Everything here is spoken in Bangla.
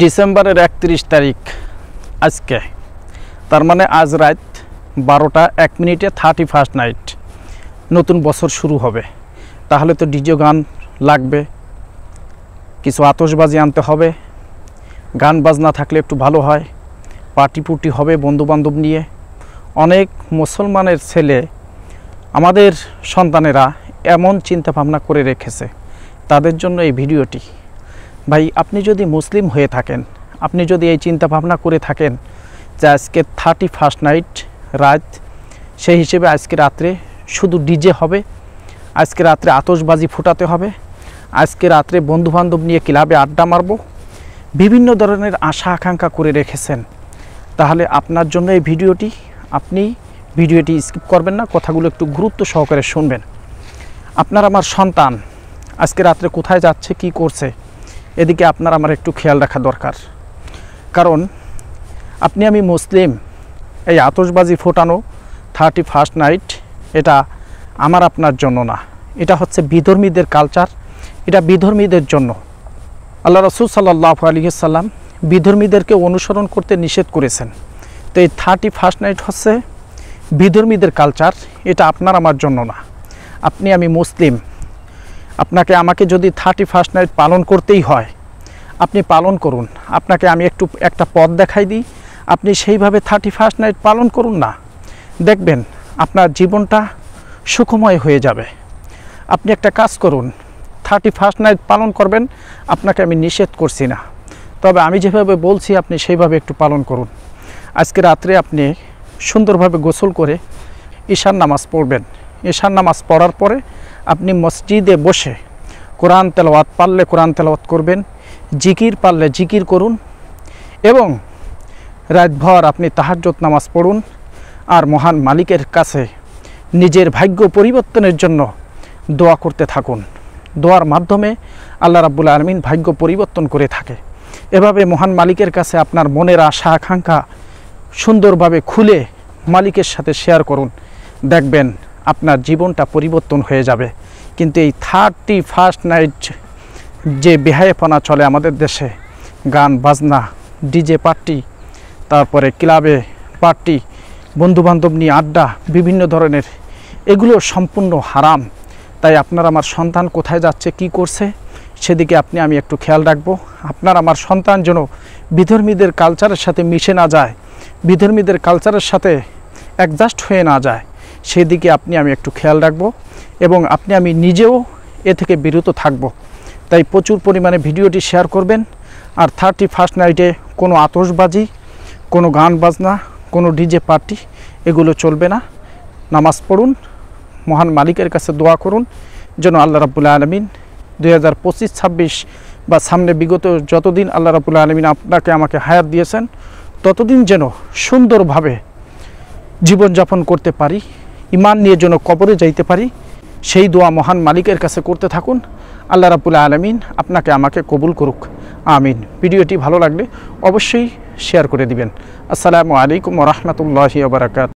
ডিসেম্বরের 31 তারিখ আজকে, তার মানে আজ রাত 12টা 1 মিনিটে 31st নাইট নতুন বছর শুরু হবে। তাহলে তো ডিজে গান লাগবে, কিছু আতশবাজি আনতে হবে, গান বাজনা থাকলে একটু ভালো হয়, পার্টি পুটি হবে বন্ধুবান্ধব নিয়ে। অনেক মুসলমানের ছেলে, আমাদের সন্তানেরা এমন চিন্তা ভাবনা করে রেখেছে, তাদের জন্য এই ভিডিওটি। ভাই, আপনি যদি মুসলিম হয়ে থাকেন, আপনি যদি এই চিন্তা ভাবনা করে থাকেন যে আজকে 31st নাইট রাত, সেই হিসেবে আজকে রাত্রে শুধু ডিজে হবে, আজকে রাত্রে আতশবাজি ফুটাতে হবে, আজকে রাত্রে বন্ধুবান্ধব নিয়ে ক্লাবে আড্ডা মারব, বিভিন্ন ধরনের আশা আকাঙ্ক্ষা করে রেখেছেন, তাহলে আপনার জন্য এই ভিডিওটি। আপনি ভিডিওটি স্কিপ করবেন না, কথাগুলো একটু গুরুত্ব সহকারে শুনবেন। আপনার আমার সন্তান আজকে রাত্রে কোথায় যাচ্ছে, কি করছে, এদিকে আপনার আমার একটু খেয়াল রাখা দরকার। কারণ আপনি আমি মুসলিম, এই আতশবাজি ফোটানো 31st নাইট এটা আমার আপনার জন্য না, এটা হচ্ছে বিধর্মীদের কালচার, এটা বিধর্মীদের জন্য। আল্লাহ রাসূল সাল্লাল্লাহু আলাইহি ওয়াসাল্লাম বিধর্মীদেরকে অনুসরণ করতে নিষেধ করেছেন। তো এই 31st নাইট হচ্ছে বিধর্মীদের কালচার, এটা আপনার আমার জন্য না। আপনি আমি মুসলিম, আপনাকে আমাকে যদি 31st নাইট পালন করতেই হয়, আপনি পালন করুন। আপনাকে আমি একটা পথ দেখাই দিই, আপনি সেইভাবে 31st নাইট পালন করুন না, দেখবেন আপনার জীবনটা সুখময় হয়ে যাবে। আপনি একটা কাজ করুন, 31st নাইট পালন করবেন, আপনাকে আমি নিষেধ করছি না, তবে আমি যেভাবে বলছি আপনি সেইভাবে একটু পালন করুন। আজকে রাত্রে আপনি সুন্দরভাবে গোসল করে ঈশার নামাজ পড়বেন। ঈশার নামাজ পড়ার পরে আপনি মসজিদে বসে কোরআন তেলাওয়াত পারলে কোরআন তেলাওয়াত করবেন, জিকির পারলে জিকির করুন, এবং রাতভর আপনি তাহাজ্জুদ নামাজ পড়ুন। আর মহান মালিকের কাছে নিজের ভাগ্য পরিবর্তনের জন্য দোয়া করতে থাকুন। দোয়ার মাধ্যমে আল্লাহ রাব্বুল আলামিন ভাগ্য পরিবর্তন করে থাকে। এভাবে মহান মালিকের কাছে আপনার মনের আশা আকাঙ্ক্ষা সুন্দরভাবে খুলে মালিকের সাথে শেয়ার করুন, দেখবেন আপনার জীবনটা পরিবর্তন হয়ে যাবে। কিন্তু এই 31st নাইট যে বেহায়াপনা চলে আমাদের দেশে, গান বাজনা, ডিজে পার্টি, তারপরে ক্লাবে পার্টি, বন্ধুবান্ধব নিয়ে আড্ডা, বিভিন্ন ধরনের, এগুলো সম্পূর্ণ হারাম। তাই আপনার আমার সন্তান কোথায় যাচ্ছে, কি করছে, সেদিকে আমি একটু খেয়াল রাখবো। আপনার আমার সন্তান যেন বিধর্মীদের কালচারের সাথে মিশে না যায়, বিধর্মীদের কালচারের সাথে অ্যাডজাস্ট হয়ে না যায়, সেদিকে আমি একটু খেয়াল রাখবো, এবং আমি নিজেও এ থেকে বিরত থাকব। তাই প্রচুর পরিমাণে ভিডিওটি শেয়ার করবেন। আর 31st নাইটে কোনো আতশবাজি, কোনো গান বাজনা, কোনো ডিজে পার্টি, এগুলো চলবে না। নামাজ পড়ুন, মহান মালিকের কাছে দোয়া করুন যেন আল্লাহ রাব্বুল আলামিন 2025-26 বা সামনে বিগত যতদিন আল্লাহ রাব্বুল আলামিন আপনাকে আমাকে হায়াত দিয়েছেন, ততদিন যেন সুন্দরভাবে জীবনযাপন করতে পারি, ঈমান নিয়ে যেন কবরে যাইতে পারি, সেই দোয়া মহান মালিকের কাছে করতে থাকুন। আল্লাহ রাব্বুল আলামিন আপনাকে আমাকে কবুল করুক, আমিন। ভিডিওটি ভালো লাগলে অবশ্যই শেয়ার করে দিবেন। আসসালামু আলাইকুম ওয়া রাহমাতুল্লাহি ওয়া বারাকাতুহু।